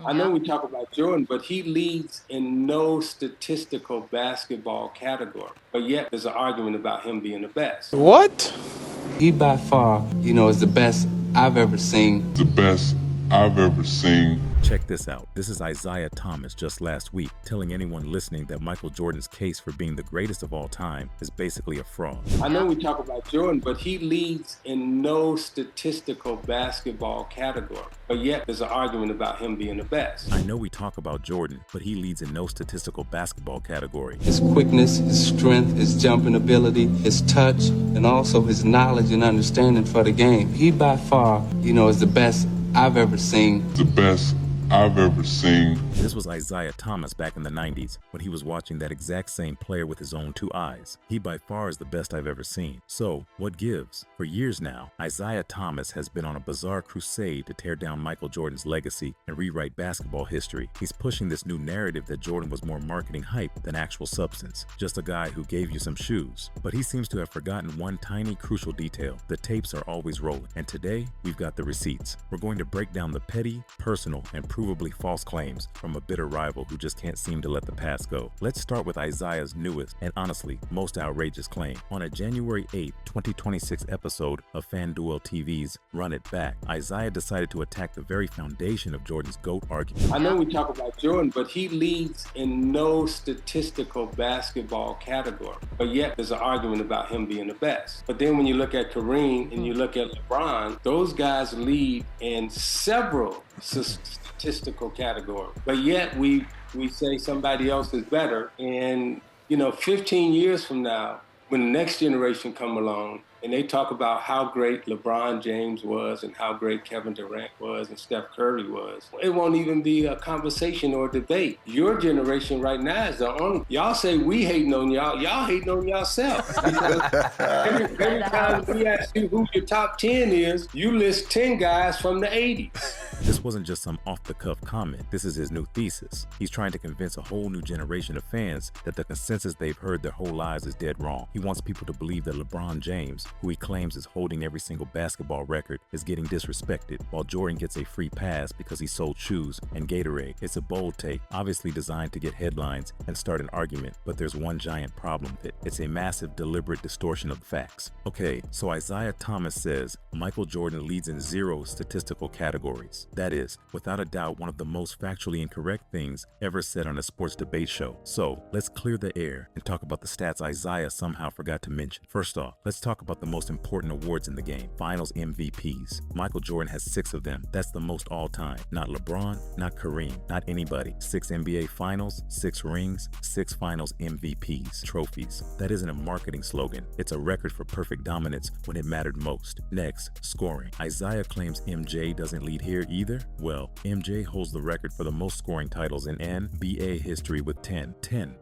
I know we talk about Jordan, but he leads in no statistical basketball category. But yet there's an argument about him being the best. What? He by far, is the best I've ever seen. The best I've ever seen. Check this out. This is Isiah Thomas just last week telling anyone listening that Michael Jordan's case for being the greatest of all time is basically a fraud. I know we talk about Jordan, but he leads in no statistical basketball category. But yet there's an argument about him being the best. I know we talk about Jordan, but he leads in no statistical basketball category. His quickness, his strength, his jumping ability, his touch, and also his knowledge and understanding for the game. He by far, is the best I've ever seen. The best I've ever seen. This was Isiah Thomas back in the 90s when he was watching that exact same player with his own two eyes. He by far is the best I've ever seen. So, what gives? For years now, Isiah Thomas has been on a bizarre crusade to tear down Michael Jordan's legacy and rewrite basketball history. He's pushing this new narrative that Jordan was more marketing hype than actual substance, just a guy who gave you some shoes. But he seems to have forgotten one tiny crucial detail. The tapes are always rolling, and today we've got the receipts. We're going to break down the petty, personal, and provably false claims from a bitter rival who just can't seem to let the past go. Let's start with Isiah's newest and honestly most outrageous claim. On a January 8, 2026 episode of FanDuel TV's Run It Back, Isiah decided to attack the very foundation of Jordan's GOAT argument. I know we talk about Jordan, but he leads in no statistical basketball category. But yet there's an argument about him being the best. But then when you look at Kareem and you look at LeBron, those guys lead in several statistical categories. But yet we say somebody else is better. And 15 years from now, when the next generation come along and they talk about how great LeBron James was and how great Kevin Durant was and Steph Curry was, it won't even be a conversation or a debate. Your generation right now is the only. Y'all say we hating on y'all hating on yourself. Every time we ask you who your top 10 is, you list 10 guys from the 80s. This wasn't just some off-the-cuff comment. This is his new thesis. He's trying to convince a whole new generation of fans that the consensus they've heard their whole lives is dead wrong. He wants people to believe that LeBron James, who he claims is holding every single basketball record, is getting disrespected, while Jordan gets a free pass because he sold shoes and Gatorade. It's a bold take, obviously designed to get headlines and start an argument, but there's one giant problem with it. It's a massive, deliberate distortion of the facts. Okay, so Isiah Thomas says Michael Jordan leads in 0 statistical categories. That is, without a doubt, one of the most factually incorrect things ever said on a sports debate show. So, let's clear the air and talk about the stats Isiah somehow forgot to mention. First off, let's talk about the most important awards in the game, Finals MVPs. Michael Jordan has 6 of them. That's the most all time. Not LeBron, not Kareem, not anybody. 6 NBA Finals, 6 rings, 6 Finals MVPs, trophies. That isn't a marketing slogan. It's a record for perfect dominance when it mattered most. Next, scoring. Isiah claims MJ doesn't lead here either. Well, MJ holds the record for the most scoring titles in NBA history with 10.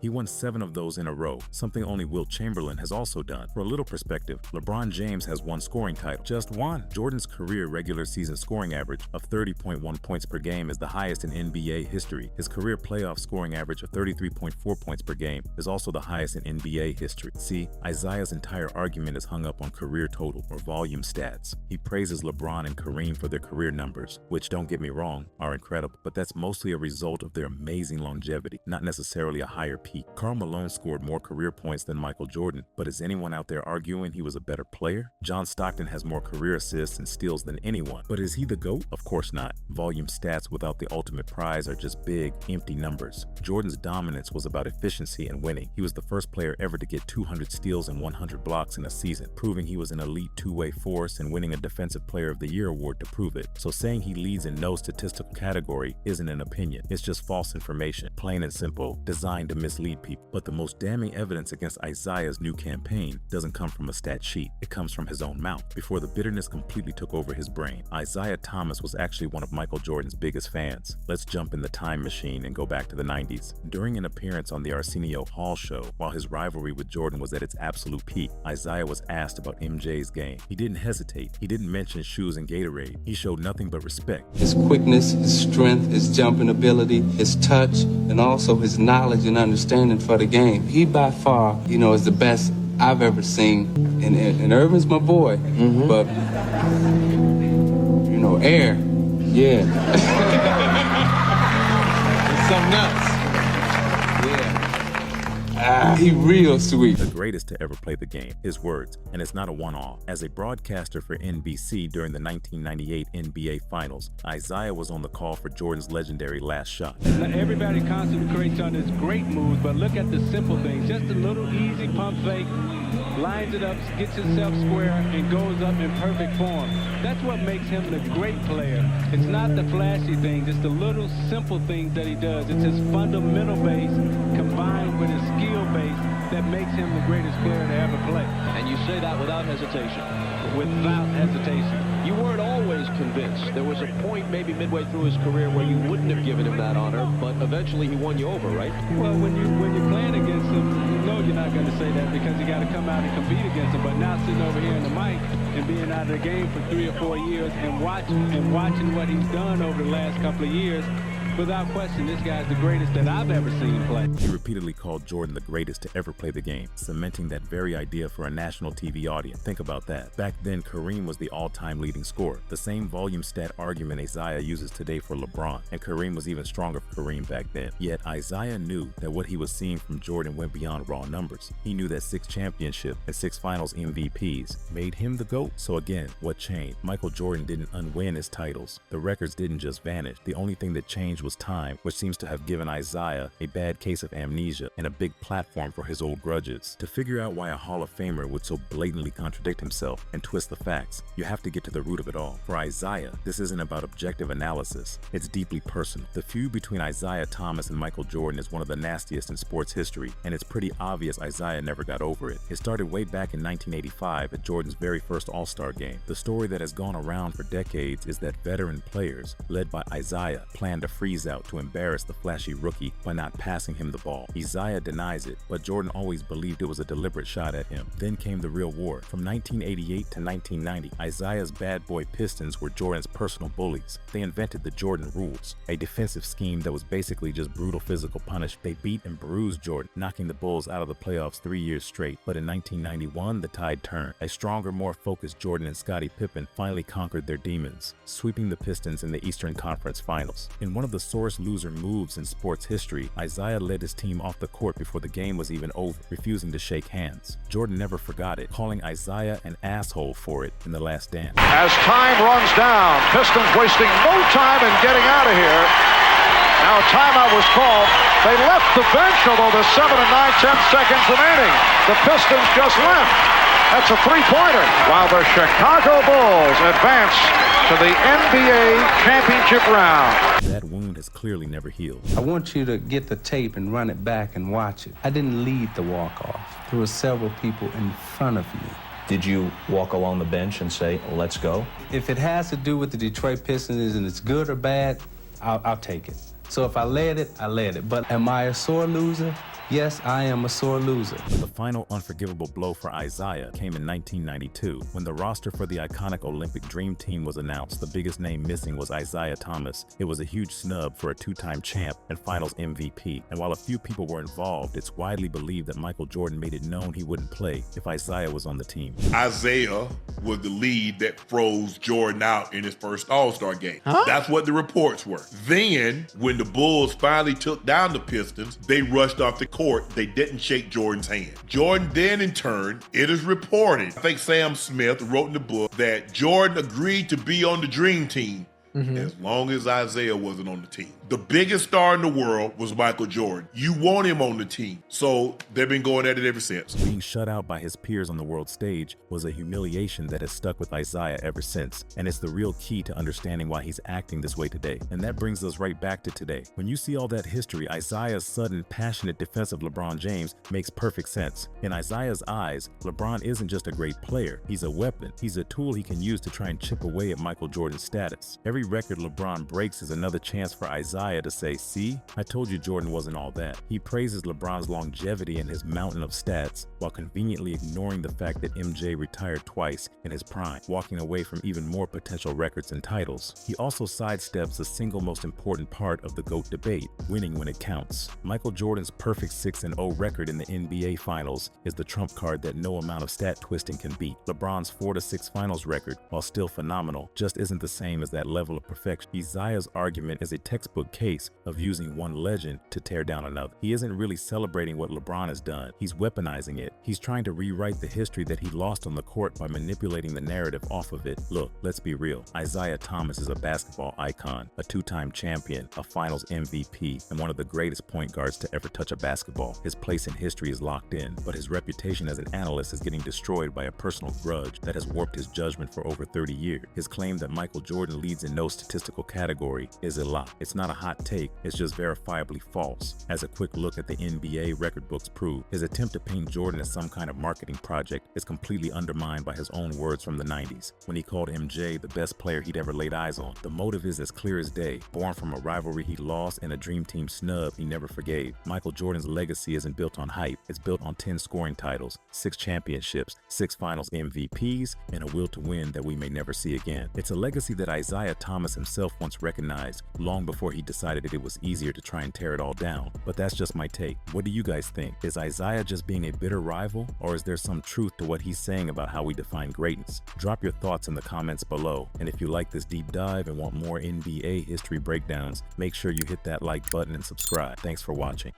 He won 7 of those in a row, something only Wilt Chamberlain has also done. For a little perspective, LeBron James has 1 scoring title. Just 1. Jordan's career regular season scoring average of 30.1 points per game is the highest in NBA history. His career playoff scoring average of 33.4 points per game is also the highest in NBA history. See, Isiah's entire argument is hung up on career total or volume stats. He praises LeBron and Kareem for their career numbers, which, don't get me wrong, are incredible, but that's mostly a result of their amazing longevity, not necessarily a higher peak. Karl Malone scored more career points than Michael Jordan, but is anyone out there arguing he was a better player? John Stockton has more career assists and steals than anyone, but is he the GOAT? Of course not. Volume stats without the ultimate prize are just big, empty numbers. Jordan's dominance was about efficiency and winning. He was the first player ever to get 200 steals and 100 blocks in a season, proving he was an elite two-way force and winning a Defensive Player of the Year award to prove it. So saying he leads in no statistical category isn't an opinion. It's just false information, plain and simple, designed to mislead people. But the most damning evidence against Isiah's new campaign doesn't come from a stat sheet. It comes from his own mouth. Before the bitterness completely took over his brain, Isiah Thomas was actually one of Michael Jordan's biggest fans. Let's jump in the time machine and go back to the 90s. During an appearance on the Arsenio Hall show, while his rivalry with Jordan was at its absolute peak, Isiah was asked about MJ's game. He didn't hesitate. He didn't mention shoes and Gatorade. He showed nothing but respect. His quickness, his strength, his jumping ability, his touch, and also his knowledge and understanding for the game. He by far, is the best I've ever seen. And Irvin's my boy, but, Air, yeah. Something else. Yeah. He real sweet. The greatest to ever play the game, his words, and it's not a one-off. As a broadcaster for NBC during the 1998 NBA Finals, Isiah was on the call for Jordan's legendary last shot. Now, everybody concentrates on his great moves, but look at the simple things. Just a little easy pump fake, lines it up, gets himself square, and goes up in perfect form. That's what makes him the great player. It's not the flashy things, it's the little simple things that he does. It's his fundamental base combined with his skill base that makes him the greatest player to ever play. And you say that without hesitation. Without hesitation. You weren't always convinced. There was a point maybe midway through his career where you wouldn't have given him that honor, but eventually he won you over, right? Well, when you're playing against him, you know you're not going to say that because you got to come out and compete against him. But now sitting over here in the mic and being out of the game for 3 or 4 years and watching what he's done over the last couple of years, without question, this guy's the greatest that I've ever seen play. He repeatedly called Jordan the greatest to ever play the game, cementing that very idea for a national TV audience. Think about that. Back then, Kareem was the all-time leading scorer. The same volume stat argument Isiah uses today for LeBron, and Kareem was even stronger for Kareem back then. Yet, Isiah knew that what he was seeing from Jordan went beyond raw numbers. He knew that 6 championships and 6 finals MVPs made him the GOAT. So again, what changed? Michael Jordan didn't unwin his titles. The records didn't just vanish. The only thing that changed was time, which seems to have given Isiah a bad case of amnesia and a big platform for his old grudges. To figure out why a Hall of Famer would so blatantly contradict himself and twist the facts, you have to get to the root of it all. For Isiah, this isn't about objective analysis. It's deeply personal. The feud between Isiah Thomas and Michael Jordan is one of the nastiest in sports history, and it's pretty obvious Isiah never got over it. It started way back in 1985 at Jordan's very first All-Star game. The story that has gone around for decades is that veteran players, led by Isiah, planned to freeze out to embarrass the flashy rookie by not passing him the ball. Isiah denies it, but Jordan always believed it was a deliberate shot at him. Then came the real war. From 1988 to 1990, Isiah's bad boy Pistons were Jordan's personal bullies. They invented the Jordan rules, a defensive scheme that was basically just brutal physical punishment. They beat and bruised Jordan, knocking the Bulls out of the playoffs 3 years straight. But in 1991, the tide turned. A stronger, more focused Jordan and Scottie Pippen finally conquered their demons, sweeping the Pistons in the Eastern Conference Finals. In one of the sorest loser moves in sports history, Isiah led his team off the court before the game was even over, refusing to shake hands. Jordan never forgot it, calling Isiah an asshole for it in the last dance. As time runs down, Pistons wasting no time in getting out of here. Now a timeout was called. They left the bench, although there's 7 and 9/10 seconds remaining. The Pistons just left. That's a three-pointer. While the Chicago Bulls advance to the NBA championship round. That wound has clearly never healed. I want you to get the tape and run it back and watch it. I didn't lead the walk-off. There were several people in front of me. Did you walk along the bench and say, let's go? If it has to do with the Detroit Pistons and it's good or bad, I'll take it. So if I led it, I led it. But am I a sore loser? Yes, I am a sore loser. The final unforgivable blow for Isiah came in 1992. When the roster for the iconic Olympic Dream Team was announced, the biggest name missing was Isiah Thomas. It was a huge snub for a 2-time champ and finals MVP. And while a few people were involved, it's widely believed that Michael Jordan made it known he wouldn't play if Isiah was on the team. Isiah was the lead that froze Jordan out in his first All-Star game. That's what the reports were. Then, when the Bulls finally took down the Pistons, they rushed off the court. They didn't shake Jordan's hand. Jordan then, in turn, it is reported, I think Sam Smith wrote in the book, that Jordan agreed to be on the Dream Team as long as Isiah wasn't on the team. The biggest star in the world was Michael Jordan. You want him on the team. So they've been going at it ever since. Being shut out by his peers on the world stage was a humiliation that has stuck with Isiah ever since. And it's the real key to understanding why he's acting this way today. And that brings us right back to today. When you see all that history, Isiah's sudden, passionate defense of LeBron James makes perfect sense. In Isiah's eyes, LeBron isn't just a great player. He's a weapon. He's a tool he can use to try and chip away at Michael Jordan's status. Every record LeBron breaks is another chance for Isiah to say, see, I told you Jordan wasn't all that. He praises LeBron's longevity and his mountain of stats, while conveniently ignoring the fact that MJ retired twice in his prime, walking away from even more potential records and titles. He also sidesteps the single most important part of the GOAT debate, winning when it counts. Michael Jordan's perfect 6-0 record in the NBA Finals is the trump card that no amount of stat twisting can beat. LeBron's 4-6 Finals record, while still phenomenal, just isn't the same as that level of perfection. Isiah's argument is a textbook book case of using one legend to tear down another. He isn't really celebrating what LeBron has done. He's weaponizing it. He's trying to rewrite the history that he lost on the court by manipulating the narrative off of it. Look, let's be real. Isiah Thomas is a basketball icon, a two-time champion, a finals MVP, and one of the greatest point guards to ever touch a basketball. His place in history is locked in, but his reputation as an analyst is getting destroyed by a personal grudge that has warped his judgment for over 30 years. His claim that Michael Jordan leads in no statistical category is a lie. It's not a hot take, it's just verifiably false. As a quick look at the NBA record books prove, his attempt to paint Jordan as some kind of marketing project is completely undermined by his own words from the 90s, when he called MJ the best player he'd ever laid eyes on. The motive is as clear as day, born from a rivalry he lost and a dream team snub he never forgave. Michael Jordan's legacy isn't built on hype, it's built on 10 scoring titles, 6 championships, 6 finals MVPs, and a will to win that we may never see again. It's a legacy that Isiah Thomas himself once recognized, long before he decided that it was easier to try and tear it all down. But that's just my take. What do you guys think? Is Isiah just being a bitter rival, or is there some truth to what he's saying about how we define greatness? Drop your thoughts in the comments below, and if you like this deep dive and want more NBA history breakdowns, make sure you hit that like button and subscribe. Thanks for watching.